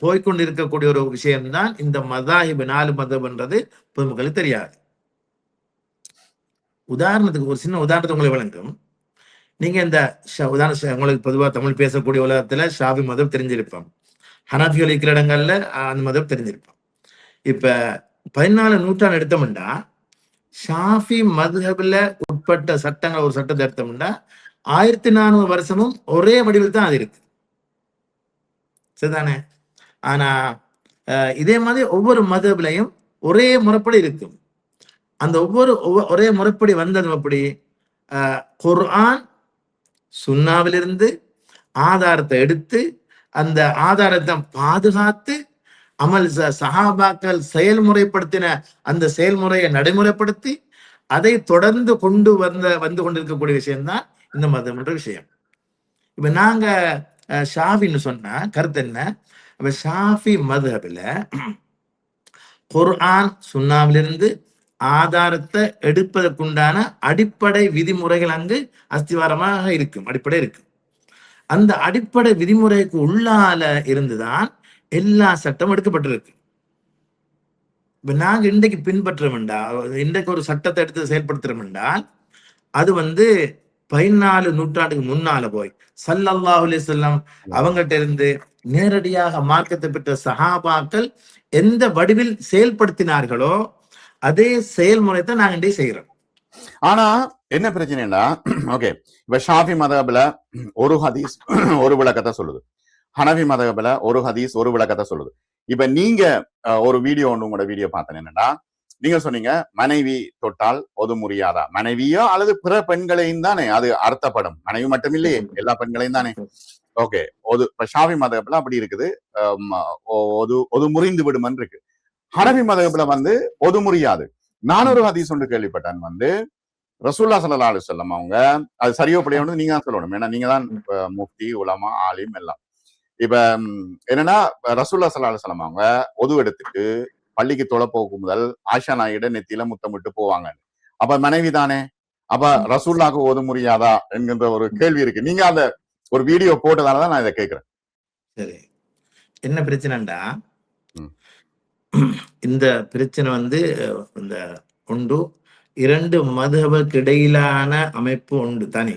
போய்கொண்டிருக்கக்கூடிய ஒரு விஷயம்தான் இந்த மதாஹிப் 4 மதம்ன்றது பொதுமக்களுக்கு தெரியாது. உதாரணத்துக்கு ஒரு சின்ன உதாரணத்தை உங்களுக்கு வழங்கும். நீங்க இந்த உங்களுக்கு பொதுவாக தமிழ் பேசக்கூடிய உலகத்துல ஷாஃபி மதம் தெரிஞ்சிருப்போம், ஹனஃபிகள் இருக்கிற இடங்கள்ல அந்த மதம் தெரிஞ்சிருப்போம். இப்ப 14 நூற்றாண்டு எடுத்தோம்னா ஷாஃபி மதுஹப்ல உட்பட்ட சட்டங்கள் ஒரு சட்டத்தை எடுத்தோம்னா 1400 வருஷமும் ஒரே வடிவில் தான் அது இருக்கு, சரிதானே? ஆனா இதே மாதிரி ஒவ்வொரு மதுஹப்லையும் ஒரே முறைப்படி இருக்கும். அந்த ஒரே முறைப்படி வந்தது அப்படி குர்ஆன் சுன்னாவிலிருந்து ஆதாரத்தை எடுத்து அந்த ஆதாரத்தை பாதுகாத்து அமல் சஹாபாக்கள் செயல்முறைப்படுத்தின அந்த செயல்முறையை நடைமுறைப்படுத்தி அதை தொடர்ந்து வந்து கொண்டிருக்கக்கூடிய விஷயம்தான் இந்த மதம் என்ற விஷயம். இப்ப நாங்க ஷாஃபின்னு சொன்னா கருத்து என்ன? இப்ப ஷாஃபி மதுஹப்ல குர்ஆன் சுன்னாவிலிருந்து ஆதாரத்தை எடுப்பதற்குண்டான அடிப்படை விதிமுறைகள் அங்கு அஸ்திவாரமாக இருக்கும், அடிப்படை இருக்கு. அந்த அடிப்படை விதிமுறைக்கு உள்ளால இருந்துதான் எல்லா சட்டம் எடுக்கப்பட்டிருக்கு. இப்ப நாங்க இன்றைக்கு பின்பற்றோம் என்றால், இன்றைக்கு ஒரு சட்டத்தை எடுத்து செயல்படுத்துறோம் என்றால் அது 14 நூற்றாண்டுக்கு முன்னால போய் ஸல்லல்லாஹு அலைஹி வஸல்லம் அவங்ககிட்ட இருந்து நேரடியாக மார்க்கத்தை பெற்ற சஹாபாக்கள் எந்த வடிவில் செயல்படுத்தினார்களோ அதே செயல்முறை தான் நாங்க இன்றைக்கு செய்யறோம். ஆனா என்ன பிரச்சனைனா, ஓகே இப்ப ஷாஃபி மதஹப்ல ஒரு ஹதீஸ் ஒரு விளக்கத்தை சொல்லுது, ஹனஃபி மதஹப்ல ஒரு ஹதீஸ் ஒரு விளக்கத்தை சொல்லுது. இப்ப நீங்க ஒரு வீடியோ ஒன்று உங்களோட வீடியோ பார்த்தேன், என்னன்னா நீங்க சொன்னீங்க மனைவி தொட்டால் ஒது முறியாதா, மனைவியோ அல்லது பிற பெண்களையும் தானே அது அர்த்தப்படும், மனைவி மட்டும் இல்லையே எல்லா பெண்களையும் தானே. ஓகே, இப்ப ஷாஃபி மதஹப்ல அப்படி இருக்குது, ஒது முறிந்து விடுமன் இருக்கு. ஹனஃபி மதஹப்ல ஒது முறியாது. நான் ஒரு ஹதீஸ் ஒன்று கேள்விப்பட்டேன், ரசூலுல்லாஹி ஸல்லல்லாஹு அலைஹி வஸல்லம் அவங்க, அது சரியோ பிள்ளையோ நீங்க தான் சொல்லணும், ஏன்னா நீங்க தான் முஃப்தி உலமா ஆலிம் எல்லாம். இப்ப என்னன்னா ரசூலுல்லாஹி ஸல்லல்லாஹு அலைஹி வஸல்லம் அவங்க ஒது எடுத்துட்டு பள்ளிக்கு தொலை போகும் முதல் ஆயிஷா நாயிட நெத்தியில முத்தமிட்டு போவாங்க. அப்ப மனைவி தானே, அப்ப ரசூலுல்லாஹ்க்கு ஒது முறியாதா என்கின்ற ஒரு கேள்வி இருக்கு. நீங்க அந்த ஒரு வீடியோ போட்டதாலதான் நான் இதை கேட்கிறேன். சரி, என்ன பிரச்சனைடா, இந்த பிரச்சனை இந்த ஒன்று 2 மதுஹபுக்கு இடையிலான அமைப்பு உண்டு தனி.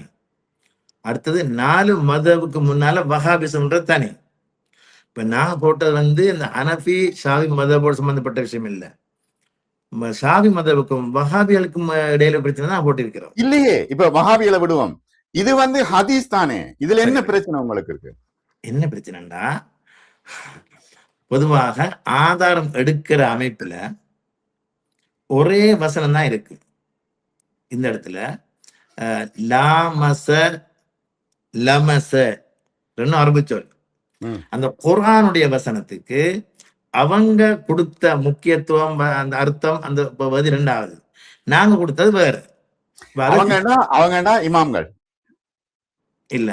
அடுத்தது 4 மதுஹபுக்கு முன்னால வஹாபிசம்ன்ற தனி. இப்ப நான் போட்டது இந்த ஹனஃபி ஷாஃபி மதுஹபோடு சம்பந்தப்பட்ட விஷயம் இல்லை. ஷாஃபி மதவுக்கும் வஹாபிகளுக்கும் இடையில பிரச்சனை தான் போட்டிருக்கிறோம். இல்லையே, இப்ப வஹாபியில விடுவோம். இது வந்து ஹதீஸ் தானே, இதுல என்ன சரி. பிரச்சனை உங்களுக்கு இருக்கு? என்ன பிரச்சனைடா, பொதுவாக ஆதாரம் எடுக்கிற அமைப்புல ஒரே வசனம் தான் இருக்கு. இந்த இடத்துல லாமச லமச ரெண்டும் அரபு சொல். ம். அந்த குர்ஆனுடைய வசனத்துக்கு அவங்க கொடுத்த முக்கியத்துவம், அந்த அர்த்தம், அந்த பகுதி ரெண்டாவது. நாங்க கொடுத்தது வேற. இப்ப அதுக்கு அவங்கடா இமாம்கள் இல்ல,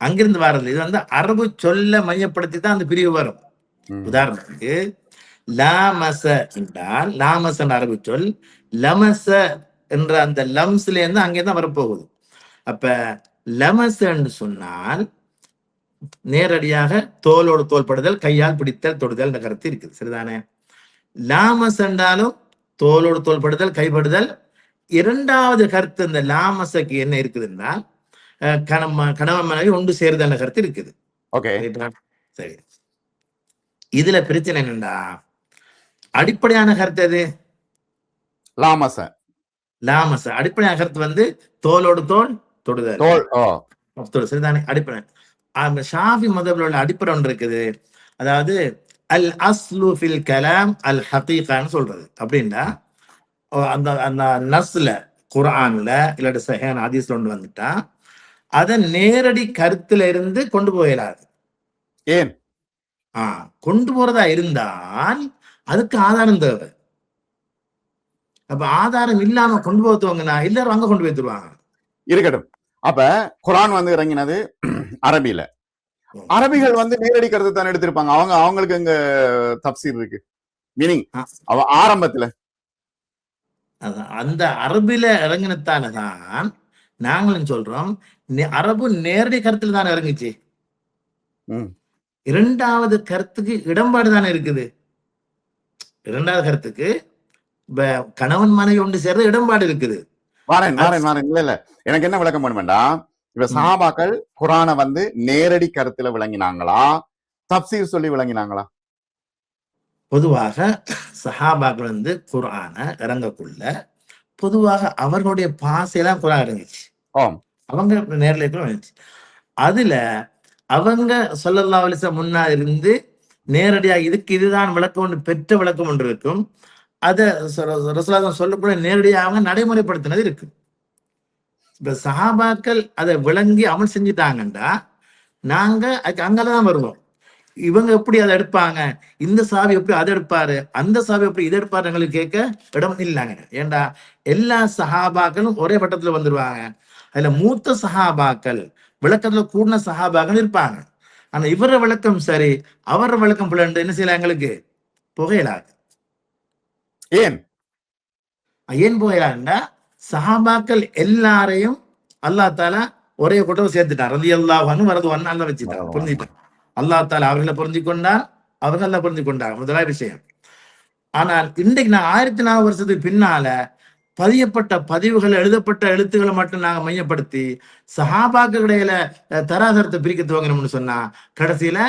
அங்கிருந்து வர்றது இது வந்து அரபு சொல்ல மையப்படுத்தி தான் அந்த பிரிவு வரும். ம். உதாரணத்துக்கு லாமச என்றால் லாமஸ் என்ற அரபு சொல் லமச என்ற அந்த லம்ஸ்ல இருந்து அங்கே தான் வரப்போகுது. அப்ப லமஸ் என்று சொன்னால் நேரடியாக தோலோடு தோல்படுதல், கையால் பிடித்தல், தொடுதல் என்ற கருத்து இருக்குது. சரிதானே? லாமஸ் என்றாலும் தோலோடு தோல்படுதல், கைப்படுதல். இரண்டாவது கருத்து இந்த லாமஸுக்கு என்ன இருக்குதுன்னா கணவன் மனைவி ஒன்று சேருதல் என்ற கருத்து இருக்குது. ஓகே, சரி. இதுல பிரச்சனை என்னண்டா, அடிப்படையான கருத்து எது? லாமச லாமச அடிப்படையான கருத்து வந்து தோலோடு தோல் தொடுதல். சரிதானே? அடிப்படை. ஷாஃபி மதபில் உள்ள அடிப்படை ஒன்று இருக்குது. அதாவது அல் அஸ்லு ஃபில் கலாம் அல் ஹகீகான்னு சொல்றது. அப்படின்னா அந்த அந்த நஸ்ல குர்ஆன்ல இல்லாட்டி சஹீஹ் ஹதீஸ்ல ஒன்று வந்துட்டா அதை நேரடி கருத்துல இருந்து கொண்டு போயிடாது. ஏன் கொண்டு போறதா இருந்தால் அதுக்கு ஆதாரம் தேவை. அப்ப ஆதாரம் இல்லாம கொண்டு போத்துவாங்கன்னா எல்லாரும் அங்க கொண்டு போய் தருவாங்க. இருக்கட்டும். அப்ப குர்ஆன் வந்து இறங்கினது அரபியில. அரபிகள் வந்து நேரடி கருத்து தான் எடுத்திருப்பாங்க. அவங்களுக்கு எங்க தப்சீர் இருக்கு? மீனிங் ஆரம்பத்துல அந்த அரபில இறங்கினத்தாலதான் நாங்களும் சொல்றோம் அரபு நேரடி கருத்துல தானே இறங்குச்சு. இரண்டாவது கருத்துக்கு இடம்பாடு தானே இருக்குது. இரண்டாவது கருத்துக்கு கணவன் மனைவி ஒன்று சேர்ந்து இடம்பாடு இருக்குது. இல்ல எனக்கு என்ன விளக்கம் பண்ணுவேண்டா, இப்ப சஹாபாக்கள் குர்ஆனை வந்து நேரடி கருத்துல விளங்கினாங்களா, தப்சீர் சொல்லி விளங்கினாங்களா? பொதுவாக சஹாபாக்கள் வந்து குர்ஆனை இறங்கக்குள்ள பொதுவாக அவர்களுடைய பாசையெல்லாம் குர்ஆன் இறங்கிச்சு. அவங்க நேரில் இருந்துச்சு. அதுல அவங்க ஸல்லல்லாஹு அலைஹி வஸல்லம் முன்னா இருந்து நேரடியாக இதுக்கு இதுதான் விளக்கம் ஒன்று பெற்ற விளக்கம் ஒன்று இருக்கும். அதை ரசூலுல்லாஹ் சொல்லக்கூடிய நேரடியாக அவங்க நடைமுறைப்படுத்தினது இருக்கு. இப்ப சஹாபாக்கள் அதை விளங்கி அமல் செஞ்சுட்டாங்கண்டா நாங்க அங்கதான் வருவோம். இவங்க எப்படி அதை எடுப்பாங்க, இந்த சாவி எப்படி அதை எடுப்பாரு, அந்த சாவி எப்படி இதை எடுப்பாரு எங்களுக்கு கேட்க இடம் இல்லைங்க. ஏண்டா எல்லா சஹாபாக்களும் ஒரே பட்டத்துல வந்துருவாங்க. அதுல மூத்த சஹாபாக்கள் விளக்கத்துல கூடின சஹாபாக்கள் இருப்பாங்க. ஆனா இவர விளக்கம் சரி, அவர விளக்கம் பிள்ளைண்டு என்ன செய்யலாம், எங்களுக்கு புகையலாது. ஏன் புகையலாண்டா சஹாபாக்கள் எல்லாரையும் அல்லாஹ் தஆலா ஒரே கூட்டம் சேர்த்துட்டான். ரலியல்லாஹு அன்ஹு வரதுவான்னு அல்ல வச்சுட்டான். புரிஞ்சுட்டான். அல்லாஹ் தஆலா அவர்களை புரிஞ்சு கொண்டார், அவர்கள் புரிஞ்சு கொண்டார். முதலாவது விஷயம். ஆனால் இன்றைக்கு நான் 1400 வருஷத்துக்கு பின்னால பதியப்பட்ட பதிவுகள், எழுதப்பட்ட எழுத்துக்களை மட்டும் நாங்க மையப்படுத்தி சஹாபாக்கள் இடையில தராதரத்தை பிரிக்க துவங்கணும்னு சொன்னா கடைசியில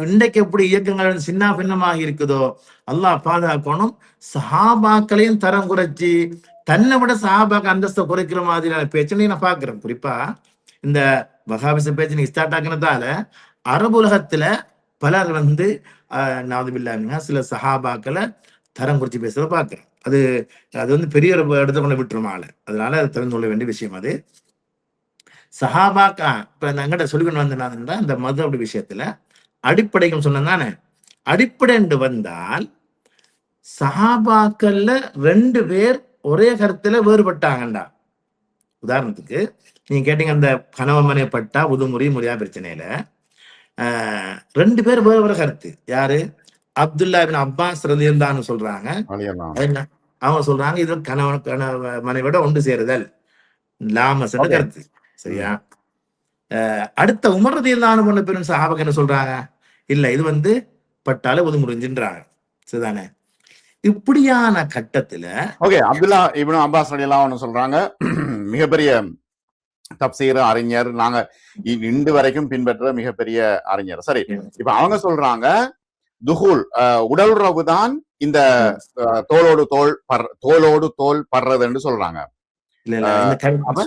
இன்றைக்கு எப்படி இயக்கங்கள் சின்ன பின்னமாக இருக்குதோ அல்லாஹ் பாதுகாக்கணும். சஹாபாக்களையும் தரம் குறைச்சி தன்னை விட சஹாபாக்க அந்தஸ்தை குறைக்கிற மாதிரியான பேச்சு நான் பாக்குறேன். குறிப்பா இந்த வஹாபிச பேச்சு ஸ்டார்ட் ஆகினதால அரபு உலகத்துல பலர் வந்து நாதுபில்லாங்க சில சஹாபாக்களை தரம் குறிச்சு பேசுறத பாக்குறேன். அது வந்து பெரிய இடத்த கொண்டு விட்டுருமால. அதனால அதை தெரிந்து கொள்ள வேண்டிய விஷயம். அது சஹாபாக்கா இப்ப எங்கிட்ட சொல்லிக்கொண்டு வந்தேன்னா இந்த மதபடி விஷயத்துல அடிப்படைகள் சொன்னானே, அடிப்படை என்று வந்தால் சஹாபாக்கள்ல 2 பேர் ஒரே கருத்துல வேறுபட்டாங்கண்டா. உதாரணத்துக்கு நீங்க கேட்டீங்க அந்த கணவன் மனைப்பட்டா உதுமுறை முறையா பிரச்சனையில 2 பேர் வேறு வேறு கருத்து. யாரு? அப்துல்லா இப்னு அப்பாஸ் ரலியல்லாஹு சொல்றாங்க, அவங்க சொல்றாங்க இது கணவன் மனைவியோட ஒன்று சேருதல் லாமஸ் கருத்து. சரியா? அடுத்த உமர் ரலியல்லாஹு பண்ண பெரும் சஹாபாக்கள் என்ன சொல்றாங்க, இல்ல இது வந்து பட்டால உதுமுறிஞ்சுன்றாங்க. சரிதானே? இப்படியான கட்டத்துல அப்துல்லா இப்னு அப்பாஸ் ரலியல்லாஹு சொல்றாங்க, மிகப்பெரிய தப்சீர் அறிஞர், நாங்க இன்று வரைக்கும் பின்பற்ற மிகப்பெரிய அறிஞர். சரி, இப்ப அவங்க சொல்றாங்க துஹூல் உடலுறவு தான் இந்த தோளோடு தோல் படுறதுன்னு சொல்றாங்க.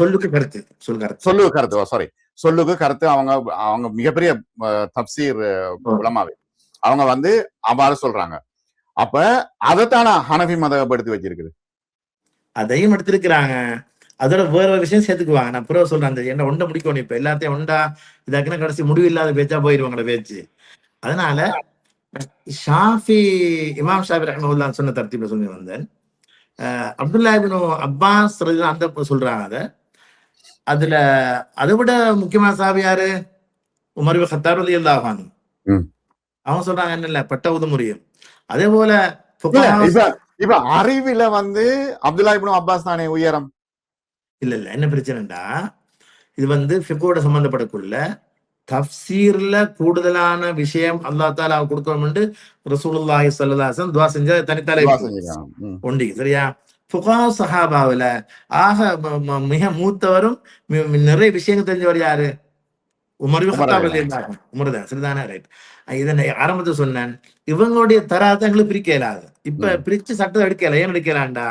சொல்லுக்கு கருத்து சாரி, சொல்லுக்கு கருத்து. அவங்க மிகப்பெரிய தப்சீர் உலமாவே அவங்க வந்து அவ்வாறு சொல்றாங்க. அப்ப அதைத்தான ஹனஃபி மதம் எடுத்து வச்சிருக்குது. அதையும் எடுத்திருக்கிறாங்க. அதோட வேற ஒரு விஷயம் சேர்த்துக்குவாங்க. நான் பிறகு சொல்றேன், அந்த என்ன ஒன்றை முடிக்கணும். இப்ப எல்லாத்தையும் ஒண்டா இதாக்குன்னா கடைசி முடிவு இல்லாத பேச்சா போயிருவாங்கள பேச்சு. அதனால இமாம் ஷாஃபி ரஹ்மத்துல்லாஹி சொன்ன தர்த்தீப்ல சொல்லி வந்தேன். அப்துல்லா இப்னு அப்பாஸ் அந்த சொல்றாங்க. அதுல அதை விட முக்கியமான சாவி யாரு? உமர் இப்னு கத்தாப் ரலியல்லாஹு அன்ஹு. அவங்க சொல்றாங்க என்ன இல்ல பட்ட உதமுறையும். அதே போல இப்ப அறிவில வந்து அப்துல்லா இப்னு அப்பாஸ் தானே உயரம். இல்ல என்ன பிரச்சனைடா, இது வந்து ஃபிகோட சம்பந்தப்படக்குள்ள தஃப்சீர்ல கூடுதலான விஷயம் அல்லாஹ் தஆலா கொடுக்கணும்னு ரசூலுல்லாஹி ஸல்லல்லாஹு அலைஹி வஸல்லம் துஆ செஞ்ச தனித்தால ஒண்டி சரியா. ஃபுகஹா சஹாபாவுல ஆக மிக மூத்தவரும் நிறைய விஷயங்கள் தெரிஞ்சவர் யாரு? உமர் இப்னு கத்தாப் ரலியல்லாஹு அன்ஹு. உமர் தான் சரிதானே? ரைட். இதனை ஆரம்பத்தில் சொன்னேன், இவங்களுடைய தராதங்களை பிரிக்க இயலாது. இப்ப பிரிச்சு சட்டம் எடுக்கல. ஏன் எடுக்கலாண்டா,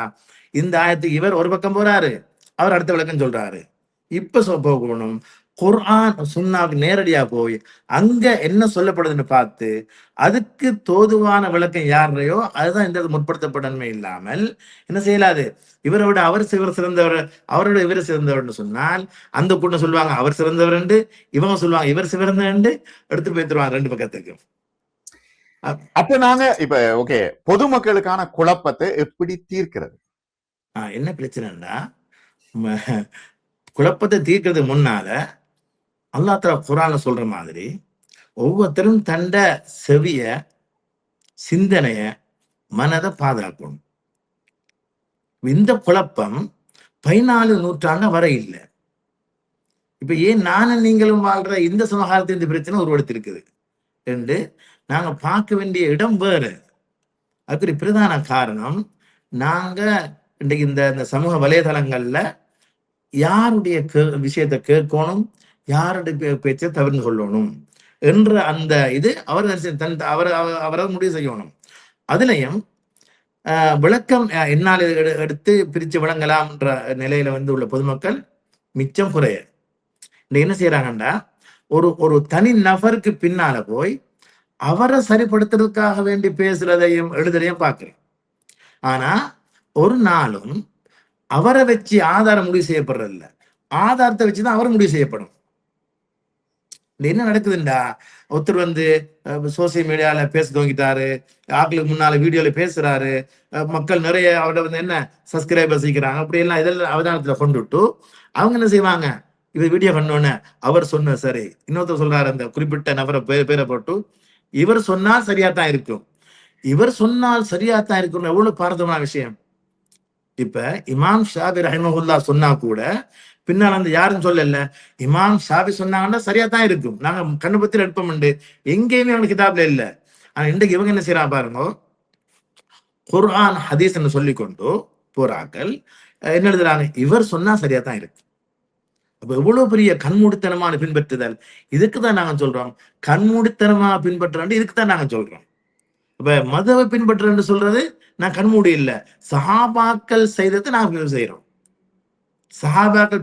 இந்த ஆயத்துக்கு இவர் ஒரு பக்கம் போறாரு, அவர் அடுத்த விளக்கம் சொல்றாரு. இப்ப போகணும் குர்ஆன் சுன்னாவுக்கு நேரடியா போய் அங்க என்ன சொல்லப்படுதுன்னு பார்த்து அதுக்கு தோதுவான விளக்கம் யாரையோ அதுதான் இந்த முற்படுத்தப்படமே இல்லாமல் என்ன செய்யலாது. இவரை விட அவர் சிறந்தவர், அவரோட இவர் சிறந்தவர்னு சொன்னால் அந்த கூட்டம் சொல்லுவாங்க அவர் சிறந்தவர் என்று, இவங்க சொல்லுவாங்க இவர் சிறந்த எடுத்து போய்த்துருவாங்க ரெண்டு பக்கத்துக்கு. அப்ப நாங்க இப்ப ஓகே, பொதுமக்களுக்கான குழப்பத்தை எப்படி தீர்க்கிறது? என்ன பிரச்சனைன்னா, குழப்பத்தை தீர்க்கிறது முன்னால அல்லாஹ் தஆலா குர்ஆன்ல சொல்ற மாதிரி ஒவ்வொருத்தரும் தண்ட செவிய சிந்தனைய மனதை பாதுகாக்கணும். இந்த குழப்பம் 14 நூற்றாண்டு வர இல்லை. இப்ப ஏன் நானும் நீங்களும் வாழ்ற இந்த சமகாலத்தில் இந்த பிரச்சனை உருவெடுத்திருக்குது என்று நாங்க பார்க்க வேண்டிய இடம் வேறு. அதுக்கு பிரதான காரணம், நாங்க இன்றைக்கு இந்த சமூக வலைதளங்கள்ல யாருடைய விஷயத்தை கேட்கணும், யாருடைய பேச்சை தவிர்த்து கொள்ளணும் என்ற அந்த இது அவரை முடிவு செய்யணும். அதுலயும் விளக்கம் என்னால் எடுத்து பிரிச்சு விளங்கலாம் என்ற நிலையில வந்து உள்ள பொதுமக்கள் மிச்சம் குறைய என்ன செய்யறாங்கன்னா, ஒரு தனி நபருக்கு பின்னால போய் அவரை சரிப்படுத்துறதுக்காக வேண்டி பேசுறதையும் எழுதுறதையும் பார்க்கிறேன். ஆனா ஒரு நாளும் அவரை வச்சு ஆதாரம் முடிவு செய்யப்படுறதில்ல, ஆதாரத்தை வச்சுதான் அவர் முடிவு செய்யப்படும். என்ன நடக்குதுண்டா, ஒருத்தர் வந்து சோசியல் மீடியால பேச துவங்கிட்டாரு, ஆக்களுக்கு முன்னால வீடியோல பேசுறாரு, மக்கள் நிறைய அவரோட வந்து என்ன சப்ஸ்கிரைபர் சீக்கிறாங்க, அப்படி எல்லாம் இதெல்லாம் அவதானத்துல கொண்டு விட்டு அவங்க என்ன செய்வாங்க, இவர் வீடியோ பண்ணோன்னு அவர் சொன்ன சரி, இன்னொருத்தர் சொல்றாரு அந்த குறிப்பிட்ட நபரை பேரை போட்டு இவர் சொன்னால் சரியாத்தான் இருக்கும், இவர் சொன்னால் சரியாத்தான் இருக்கும். எவ்வளவு பாரதமான விஷயம். இப்ப இமாம் ஷாஃபி ரஹிமஹுல்லாஹ் சொன்னா கூட பின்னால் அந்த யாரும் சொல்லல, இமாம் ஷாஃபி சொன்னாங்கன்னா சரியா தான் இருக்கும், நாங்க கண்ணு பத்திர எடுப்போம் உண்டு, எங்கேயுமே அவங்க கிதாப்ல இல்ல. ஆனா இன்றைக்கு இவங்க என்ன செய்யறா பாருங்க, குர்ஆன் ஹதீஸ் சொல்லி கொண்டு போறாக்கள் என்ன எழுதுறாங்க, இவர் சொன்னா சரியா தான் இருக்கு. அப்ப எவ்வளவு பெரிய கண்மூடித்தனமான பின்பற்றுதல். இதுக்குதான் நாங்க சொல்றோம் கண்மூடித்தனமா பின்பற்ற, இதுக்குதான் நாங்க சொல்றோம். இப்ப மதவை பின்பற்றுன்னு சொல்றது நான் கண்மூடி இல்ல, சஹாபாக்கள் செய்ததை நாங்க செய்யறோம். சஹாபாக்கள்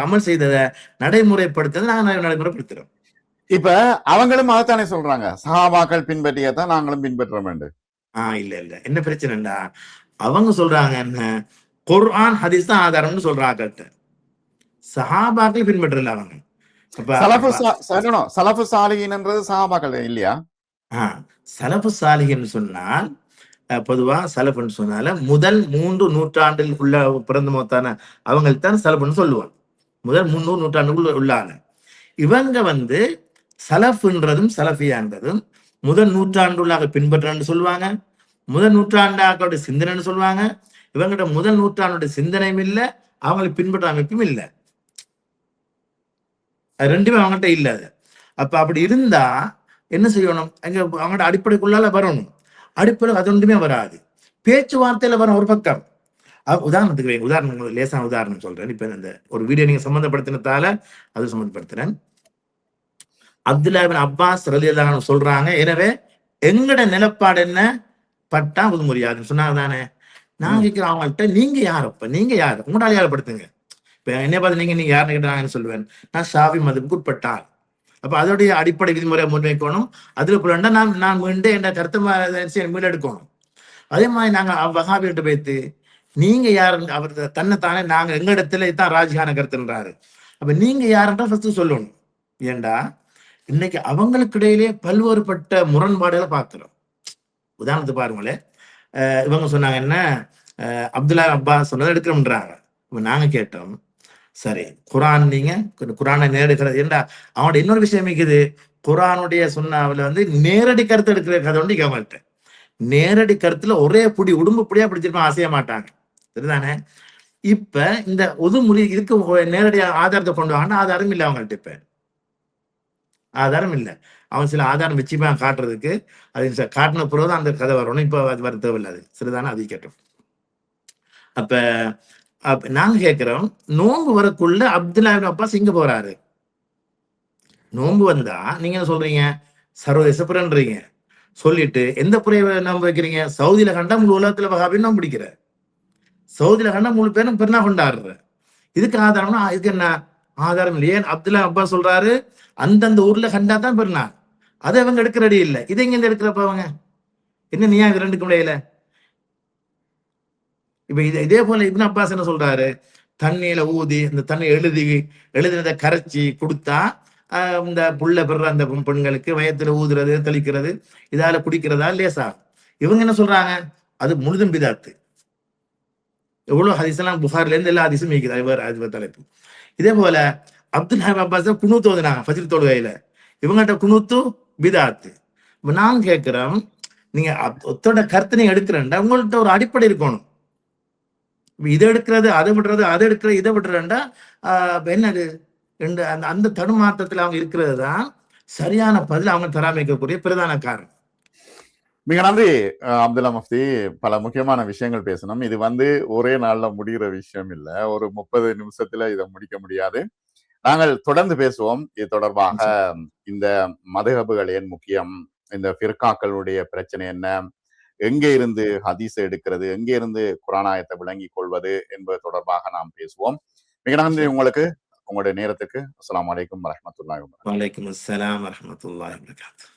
அமல் செய்ததை நடைமுறைப்படுத்ததை நாங்க நடைமுறைப்படுத்துறோம். இப்ப அவங்களும் அதைத்தானே சொல்றாங்க, சஹாபாக்கள் பின்பற்றியதான் நாங்களும் பின்பற்ற வேண்டும். இல்ல என்ன பிரச்சனைடா, அவங்க சொல்றாங்க என்ன, குர்ஆன் ஹதீஸ் தான் ஆதாரம்னு சொல்றாங்க, சஹாபாக்கள் பின்பற்றல அவங்க. சலஃபு சாலிஹீன்ன்றது சஹாபாக்கள் இல்லையா? சலஃபு சாலிஹீன் சொன்னால் பொதுவா சலஃப்னு சொன்னால முதல் 3 நூற்றாண்டில் உள்ள பிறந்த மொத்தான அவங்களுக்கு தான் சலஃப்னு சொல்லுவாங்க. முதல் 300 நூற்றாண்டுக்குள்ள உள்ளாங்க. இவங்க வந்து சலஃப்ன்றதும் சலஃபியான்றதும் முதல் நூற்றாண்டுள்ளாக பின்பற்றன்னு சொல்லுவாங்க, முதல் நூற்றாண்டாக்களுடைய சிந்தனைன்னு சொல்லுவாங்க. இவங்கிட்ட முதல் நூற்றாண்டுடைய சிந்தனையும் இல்லை, அவங்களுக்கு பின்பற்ற அமைப்பும் இல்லை, ரெண்டுமே அவங்ககிட்ட இல்ல. அப்ப அப்படி இருந்தா என்ன செய்யணும், அங்க அவங்கள்ட்ட அடிப்படைக்குள்ளால வரணும். அடிப்படை அது ஒன்றுமே வராது, பேச்சுவார்த்தையில வரும் ஒரு பக்கம். உதாரணத்துக்கு உதாரணம் லேசான உதாரணம் சொல்றேன். இப்ப இந்த ஒரு வீடியோ நீங்க சம்பந்தப்படுத்தினதால அது சம்பந்தப்படுத்துறேன். அப்துல்லா இப்னு அப்பாஸ் ரலியல்லாஹு அன்ஹு சொல்றாங்க, எனவே எங்கட நிலப்பாடு என்ன, பட்டா உதுமுறியாதுன்னு சொன்னாங்க தானே. நான் ம். கேட்கிறேன் அவங்கள்ட்ட, நீங்க யாரப்ப, நீங்க யாரு, உங்களோட அடையாளப்படுத்துங்க. இப்ப என்னை பார்த்து நீங்க யாருன்னு கேட்டாங்கன்னு சொல்லுவேன், நான் ஷாஃபி மதுக்கு உட்பட்டார். அப்ப அதோடைய அடிப்படை விதிமுறை முன்வைக்கணும். அதுல புலண்டா நான் மீண்டும் என்ற கருத்தை மீளெடுக்கணும். அதே மாதிரி நாங்க வஹாபிகிட்ட போய்த்து, நீங்க யாரு, அவர் தன்னைத்தானே நாங்க எங்க இடத்துல தான் ராஜியான கருத்துன்றாரு. அப்ப நீங்க யாருன்றா ஃபர்ஸ்ட் சொல்லணும். ஏண்டா இன்னைக்கு அவங்களுக்கு இடையிலே பல்வேறுபட்ட முரண்பாடுகளை பார்க்கிறோம். உதாரணத்துக்கு பாருங்களேன், இவங்க சொன்னாங்க என்ன, அப்துல்லா அப்பாஸ் சொன்னதை எடுக்கிறோம்ன்றாங்க. இப்ப நாங்க கேட்டோம், சரி குரான் நீங்க குரானை நேரடி ஏண்டா அவனோட இன்னொரு விஷயம் இருக்குது, குரானுடைய சுன்னாவுல வந்து நேரடி கருத்து எடுக்கிற கதை வந்து அவங்கள்ட்ட நேரடி கருத்துல ஒரே புடி உடும்பு புடியா பிடிச்சிருப்பான், அசைய மாட்டாங்க. சரிதானே. இப்ப இந்த உதுமுறி இதுக்கு நேரடி ஆதாரத்தை கொண்டு வாங்கன்னா ஆதாரம் இல்லை அவங்கள்ட்ட. இப்ப ஆதாரம் இல்லை. அவன் சில ஆதாரம் வச்சுப்பான் காட்டுறதுக்கு. அது காட்டின பிறகுதான் அந்த கதை வரணும். இப்ப அது வர தேவையில்லை. அது சரிதானே, அது கேட்டோம். அப்ப நாங்க கேட்கிறோம், நோன்பு வரக்குள்ள அப்துல்லா இப்னு அப்பாஸ் இங்க போறாரு. நோன்பு வந்தா நீங்க என்ன சொல்றீங்க, சர்வதேச புறன்றீங்க. சொல்லிட்டு எந்த புறையை நம்ப வைக்கிறீங்க, சவுதியில கண்டா முழு உலகத்துல வகாபின்னு நான் பிடிக்கிற, சவுதியில கண்டா முழு பேரும் பெருனா கொண்டாடுற. இதுக்கு ஆதாரம்னா இதுக்கு என்ன ஆதாரம் இல்லை. ஏன் அப்துல்லா அப்பாஸ் சொல்றாரு, அந்தந்த ஊர்ல கண்டா தான் பெருனா, அதை அவங்க எடுக்கிற அடி இல்லை. இதை இங்க எடுக்கிறப்ப அவங்க என்ன நீயா இது ரெண்டுக்கும் இடையில. இப்ப இதே போல இப்னு அப்பாஸ் என்ன சொல்றாரு, தண்ணியில ஊதி அந்த தண்ணி எழுதினதை கரைச்சி கொடுத்தா இந்த புள்ள பெற அந்த பெண்களுக்கு வயத்துல ஊதுறது தெளிக்கிறது இதால குடிக்கிறதா லேசா. இவங்க என்ன சொல்றாங்க, அது முழுதும் பிதாத்து. எவ்வளவு ஹதீஸ் எல்லாம் புகார்ல இருந்து எல்லா ஹதீஸும் அது தலைப்பு. இதே போல அப்துல்லா அப்பாஸ் குனூத்து ஓதுனாங்க ஃபஜ்ர் தொழுகையில, இவங்ககிட்ட குனூத்து பிதாத்து. நான் கேட்கிறோம், நீங்க ஒத்தோட கருத்து நீங்க எடுக்கிறேன்டா உங்கள்கிட்ட ஒரு அடிப்படை இருக்கணும். இதை எடுக்கிறது அதை விடுறது, அதை எடுக்கிறது இதை விடுறேன்டா என்னது அந்த தடுமாற்றத்துல அவங்க இருக்கிறது தான் சரியான பதில் அவங்க தராமிக்கக்கூடிய பிரதான காரணம். மிக நன்றி அப்துல்லா முஃப்தி. பல முக்கியமான விஷயங்கள் பேசணும். இது வந்து ஒரே நாள்ல முடிகிற விஷயம் இல்ல. ஒரு 30 நிமிஷத்துல இதை முடிக்க முடியாது. நாங்கள் தொடர்ந்து பேசுவோம் இது தொடர்பாக. இந்த மதுஹபுகள் ஏன் முக்கியம், இந்த ஃபிர்காக்களுடைய பிரச்சனை என்ன, எங்கே இருந்து ஹதீஸை எடுக்கிறது, எங்கே இருந்து குரானாயத்தை விளங்கிக் கொள்வது என்பது தொடர்பாக நாம் பேசுவோம். மிக நன்றி உங்களுக்கு, உங்களுடைய நேரத்துக்கு. அஸ்ஸலாமு அலைக்கும் வரஹ்மத்துல்லாஹி வபரகாத்துஹு. வலைக்கும் அஸ்ஸலாம் வரஹ்மத்துல்லாஹி வபரகாத்துஹு.